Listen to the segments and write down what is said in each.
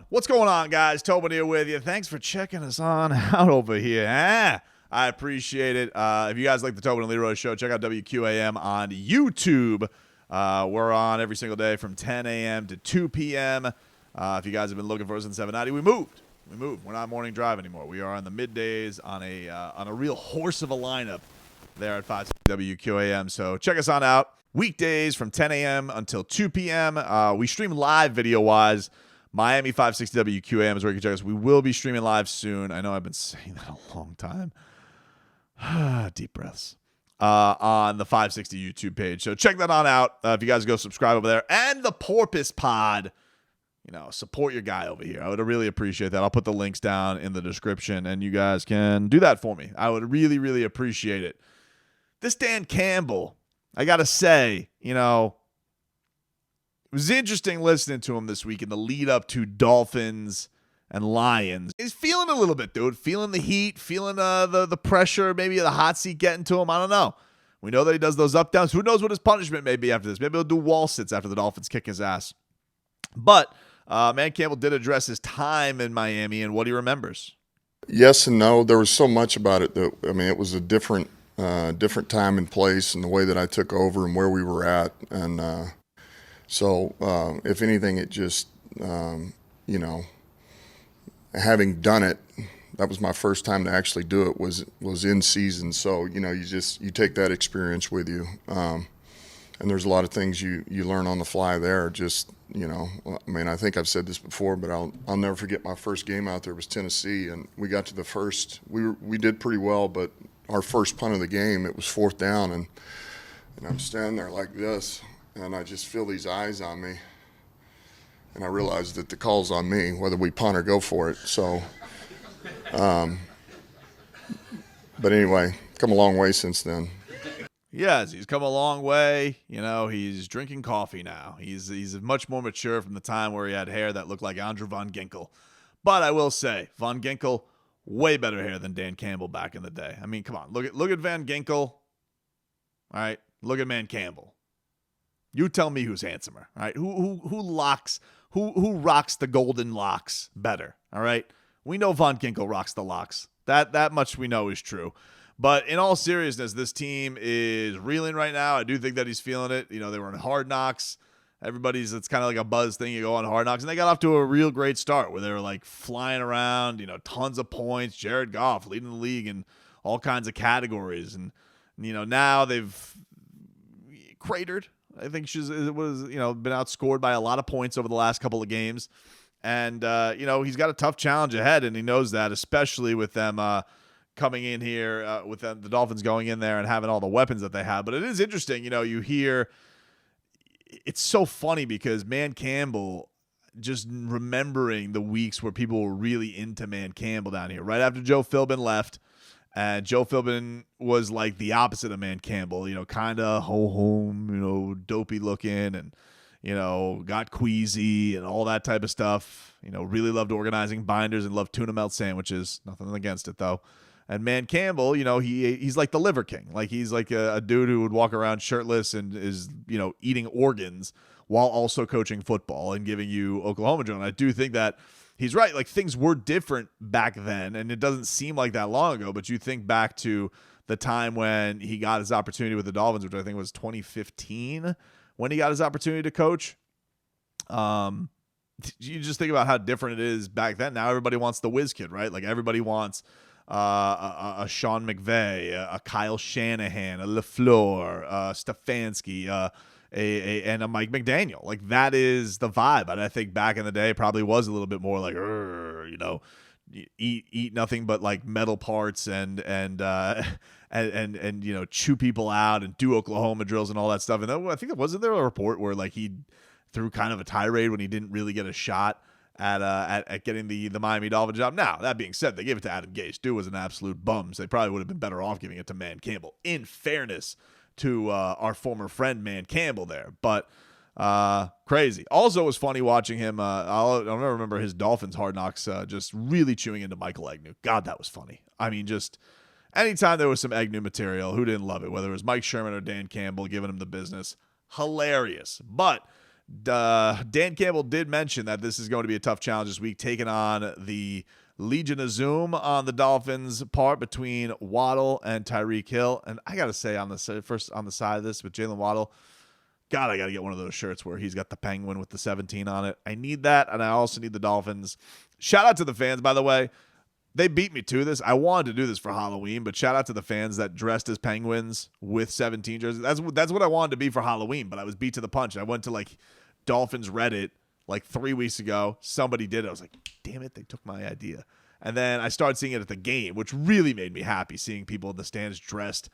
What's going on, guys? Tobin here with you. Thanks for checking us on out over here. I appreciate it. If you guys like the Tobin and Leroy show, check out WQAM on YouTube. We're on every single day from 10 a.m. to 2 p.m. If you guys have been looking for us in 790, we moved. We're not morning drive anymore. We are on the middays on a real horse of a lineup there at 5 WQAM. So check us on out. Weekdays from 10 a.m. until 2 p.m. We stream live video-wise. Miami 560 WQAM is where you can check us. We will be streaming live soon. I know I've been saying that a long time. Deep breaths. On the 560 YouTube page. So check that on out. If you guys go subscribe over there. And the Porpoise Pod. Support your guy over here. I would really appreciate that. I'll put the links down in the description, and you guys can do that for me. I would really, really appreciate it. This Dan Campbell, I got to say, it was interesting listening to him this week in the lead up to Dolphins and Lions. He's feeling a little bit, dude. Feeling the heat, feeling the pressure, maybe the hot seat getting to him. I don't know. We know that he does those up downs. Who knows what his punishment may be after this? Maybe he'll do wall sits after the Dolphins kick his ass. But Man Campbell did address his time in Miami and what he remembers. Yes and no. There was so much about it that, it was a different time and place, and the way that I took over and where we were at. And so if anything, it just, having done it, that was my first time to actually do it, was in season. So, you take that experience with you. And there's a lot of things you learn on the fly there. Just, I think I've said this before, but I'll never forget my first game out there was Tennessee, and we got to the first. We did pretty well, but our first punt of the game, it was fourth down, and I'm standing there like this, and I just feel these eyes on me, and I realized that the call's on me, whether we punt or go for it. So, but anyway, come a long way since then. Yes, he's come a long way. He's drinking coffee now. He's much more mature from the time where he had hair that looked like Andrew Von Ginkel. But I will say, Von Ginkel, way better hair than Dan Campbell back in the day. I mean, come on, look at Van Ginkel. All right, look at Man Campbell. You tell me who's handsomer. All right, who rocks the golden locks better? All right, we know Von Ginkel rocks the locks. That much we know is true. But in all seriousness, this team is reeling right now. I do think that he's feeling it. They were in Hard Knocks. It's kind of like a buzz thing. You go on Hard Knocks, and they got off to a real great start where they were like flying around, tons of points. Jared Goff leading the league in all kinds of categories. And, now they've cratered. I think been outscored by a lot of points over the last couple of games. And, he's got a tough challenge ahead, and he knows that, especially with them coming in here with the Dolphins going in there and having all the weapons that they have. But it is interesting, you hear it's so funny because Man Campbell, just remembering the weeks where people were really into Man Campbell down here, right after Joe Philbin left. And Joe Philbin was like the opposite of Man Campbell, kind of ho-hum, dopey looking and, got queasy and all that type of stuff. Really loved organizing binders and loved tuna melt sandwiches. Nothing against it, though. And Man Campbell, he's like the liver king. Like he's like a dude who would walk around shirtless and is, eating organs while also coaching football and giving you Oklahoma drill. And I do think that he's right. Like things were different back then, and it doesn't seem like that long ago. But you think back to the time when he got his opportunity with the Dolphins, which I think was 2015 when he got his opportunity to coach. You just think about how different it is back then. Now everybody wants the whiz kid, right? Like everybody wants a Sean McVay, a Kyle Shanahan, a LaFleur, Stefanski, and a Mike McDaniel. Like that is the vibe. And I think back in the day probably was a little bit more like, eat nothing but like metal parts and chew people out and do Oklahoma drills and all that stuff. And then, I think wasn't there a report where like he threw kind of a tirade when he didn't really get a shot at getting the Miami Dolphins job. Now, that being said, they gave it to Adam Gase. Dude was an absolute bum. So they probably would have been better off giving it to Man Campbell, in fairness to our former friend Man Campbell there. But crazy. Also, it was funny watching him. I'll never remember his Dolphins Hard Knocks just really chewing into Michael Agnew. God, that was funny. I mean, just anytime there was some Agnew material, who didn't love it? Whether it was Mike Sherman or Dan Campbell giving him the business. Hilarious. But Dan Campbell did mention that this is going to be a tough challenge this week, taking on the Legion of Zoom on the Dolphins' part between Waddle and Tyreek Hill. And I got to say, on the side of this with Jaylen Waddle, God, I got to get one of those shirts where he's got the penguin with the 17 on it. I need that, and I also need the Dolphins. Shout out to the fans, by the way. They beat me to this. I wanted to do this for Halloween, but shout out to the fans that dressed as penguins with 17 jerseys. That's what I wanted to be for Halloween, but I was beat to the punch. I went to like Dolphins Reddit like 3 weeks ago. Somebody did it. I was like, damn it, they took my idea. And then I started seeing it at the game, which really made me happy, seeing people in the stands dressed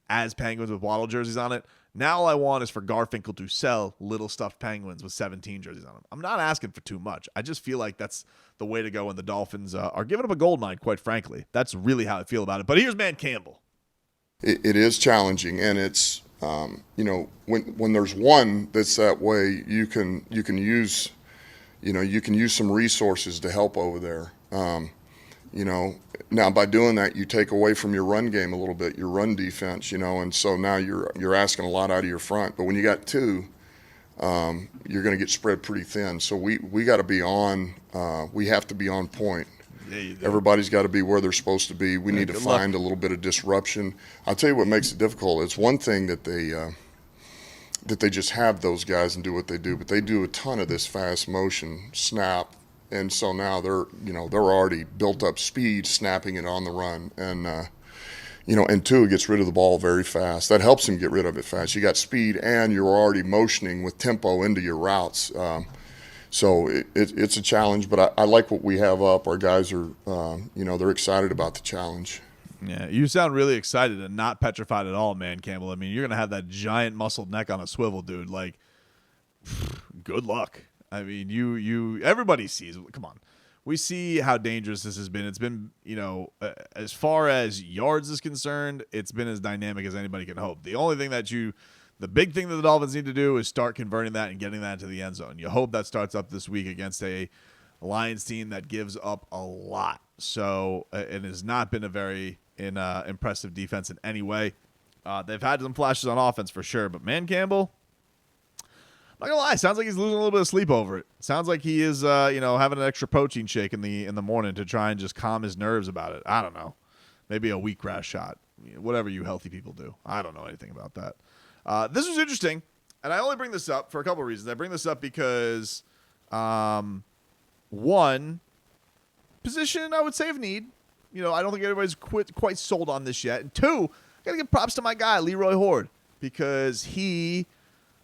as penguins with Waddle jerseys on it. Now all I want is for Garfinkel to sell little stuffed penguins with 17 jerseys on them. I'm not asking for too much. I just feel like that's the way to go when the Dolphins are giving up a gold mine, quite frankly. That's really how I feel about it. But here's Dan Campbell. It is challenging, and it's when there's one that's that way, you can use some resources to help over there. Now by doing that, you take away from your run game a little bit, your run defense, and so now you're asking a lot out of your front. But when you got two, you're going to get spread pretty thin. So we got to be on. We have to be on point. Yeah, Everybody's got to be where they're supposed to be. We need to find a little bit of disruption. I'll tell you what makes it difficult. It's one thing that they just have those guys and do what they do, but they do a ton of this fast motion snap. And so now they're already built up speed, snapping it on the run, and two, it gets rid of the ball very fast. That helps him get rid of it fast. You got speed, and you're already motioning with tempo into your routes. So it's a challenge, but I like what we have up. Our guys are, they're excited about the challenge. Yeah, you sound really excited and not petrified at all, man, Campbell. I mean, you're gonna have that giant muscled neck on a swivel, dude. Like, good luck. I mean, everybody sees. Come on, we see how dangerous this has been. It's been, as far as yards is concerned, it's been as dynamic as anybody can hope. The only thing the big thing that the Dolphins need to do is start converting that and getting that into the end zone. You hope that starts up this week against a Lions team that gives up a lot. So it has not been a very impressive defense in any way. They've had some flashes on offense for sure, but man, Campbell, I'm not gonna lie, sounds like he's losing a little bit of sleep over it. Sounds like he is, having an extra protein shake in the morning to try and just calm his nerves about it. I don't know, maybe a wheatgrass shot, whatever you healthy people do. I don't know anything about that. This was interesting, and I only bring this up for a couple of reasons. I bring this up because, one, position I would say of need. I don't think everybody's quite sold on this yet. And two, I gotta give props to my guy Leroy Horde, because he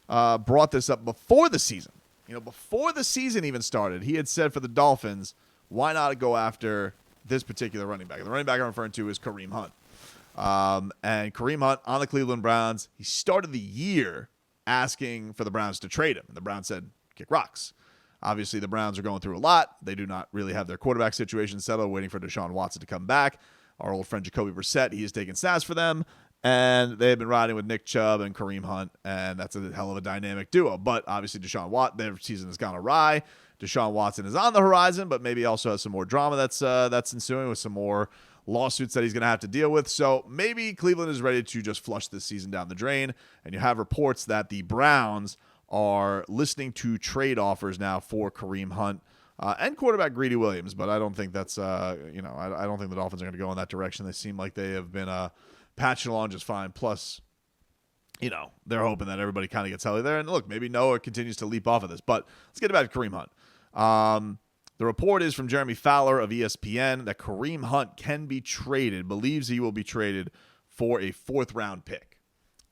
brought this up before the season. Before the season even started, he had said for the Dolphins, why not go after this particular running back? And the running back I'm referring to is Kareem Hunt. And Kareem Hunt on the Cleveland Browns, he started the year asking for the Browns to trade him. And the Browns said, kick rocks. Obviously, the Browns are going through a lot. They do not really have their quarterback situation settled, waiting for Deshaun Watson to come back. Our old friend Jacoby Brissett, he is taking snaps for them. And they've been riding with Nick Chubb and Kareem Hunt, and that's a hell of a dynamic duo. But obviously, their season has gone awry. Deshaun Watson is on the horizon, but maybe also has some more drama that's ensuing with some more lawsuits that he's going to have to deal with. So maybe Cleveland is ready to just flush this season down the drain. And you have reports that the Browns are listening to trade offers now for Kareem Hunt and quarterback Greedy Williams. But I don't think that's, I don't think the Dolphins are going to go in that direction. They seem like they have been patching along just fine. Plus, they're hoping that everybody kind of gets healthy there. And look, maybe Noah continues to leap off of this. But let's get back to Kareem Hunt. The report is from Jeremy Fowler of ESPN that Kareem Hunt can be traded, believes he will be traded for a 4th-round pick.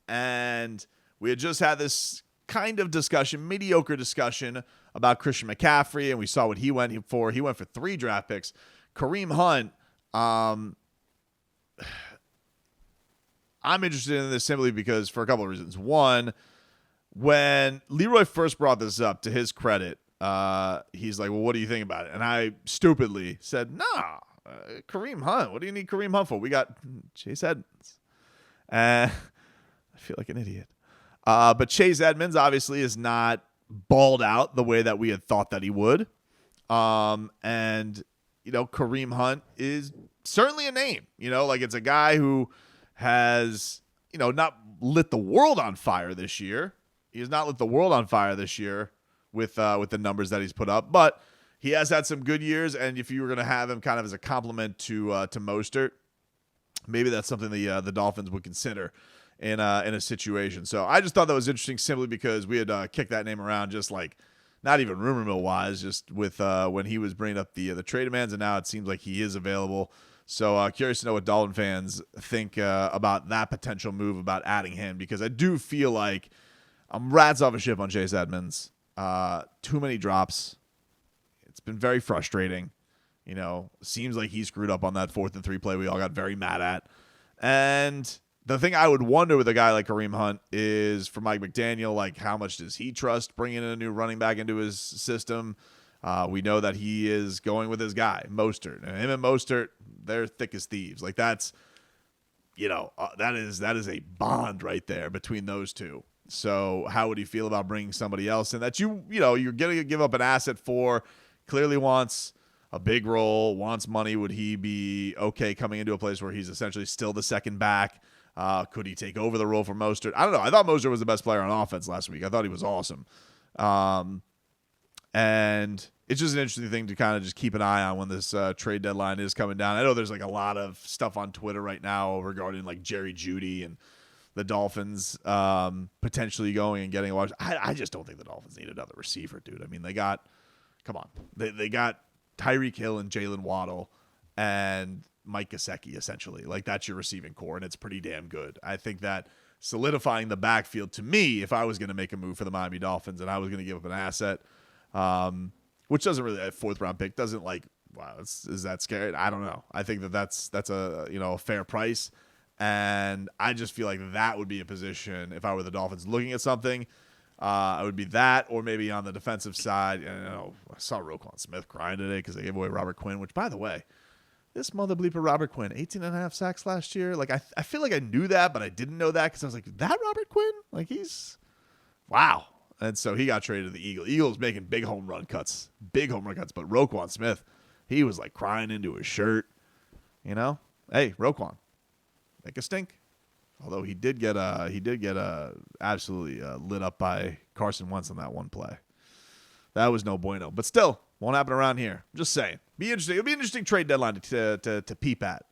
And we had just had this kind of discussion, mediocre discussion about Christian McCaffrey, and we saw what he went for. He went for 3 draft picks. Kareem Hunt, I'm interested in this simply because for a couple of reasons. One, when Leroy first brought this up, to his credit, he's like, well, what do you think about it? And I stupidly said, nah, Kareem Hunt. What do you need Kareem Hunt for? We got Chase Edmonds. I feel like an idiot. But Chase Edmonds obviously is not balled out the way that we had thought that he would. And Kareem Hunt is certainly a name. It's a guy who has, not lit the world on fire this year. He has not lit the world on fire this year. with the numbers that he's put up, but he has had some good years. And if you were going to have him kind of as a compliment to Mostert, maybe that's something the Dolphins would consider in a situation. So I just thought that was interesting simply because we had kicked that name around, just like not even rumor mill wise, just with when he was bringing up the trade demands, and now it seems like he is available. So curious to know what Dolphin fans think about that potential move, about adding him, because I do feel like I'm rats off a ship on Chase Edmonds. Too many drops. It's been very frustrating. Seems like he screwed up on that 4th and 3 play we all got very mad at. And the thing I would wonder with a guy like Kareem Hunt is, for Mike McDaniel, like, how much does he trust bringing in a new running back into his system? We know that he is going with his guy, Mostert. And him and Mostert, they're thick as thieves. Like, that's, that is a bond right there between those two. So how would he feel about bringing somebody else in that you're going to give up an asset for, clearly wants a big role, wants money? Would he be okay coming into a place where he's essentially still the second back? Could he take over the role for Mostert? I don't know. I thought Mostert was the best player on offense last week. I thought he was awesome. And it's just an interesting thing to kind of just keep an eye on when this trade deadline is coming down. I know there's like a lot of stuff on Twitter right now regarding like Jerry Jeudy and the Dolphins potentially going and getting a watch. I just don't think the Dolphins need another receiver, dude. I mean, they got Tyreek Hill and Jaylen Waddle and Mike Gesicki, essentially. Like, that's your receiving core, and it's pretty damn good. I think that solidifying the backfield, to me, if I was going to make a move for the Miami Dolphins and I was going to give up an asset, which doesn't really, a 4th-round pick doesn't, like, wow, is that scary? I don't know. I think that's a a fair price, and I just feel like that would be a position, if I were the Dolphins looking at something, I would be that, or maybe on the defensive side. I saw Roquan Smith crying today because they gave away Robert Quinn, which, by the way, this mother bleeper Robert Quinn, 18.5 sacks last year. Like, I feel like I knew that, but I didn't know that because I was like, that Robert Quinn? Like, he's wow. And so he got traded to the Eagles. Eagles making big home run cuts. But Roquan Smith, he was like crying into his shirt. Hey, Roquan, make a stink. Although he did get absolutely lit up by Carson Wentz on that one play. That was no bueno. But still, won't happen around here. I'm just saying. Be interesting. It'll be an interesting trade deadline to peep at.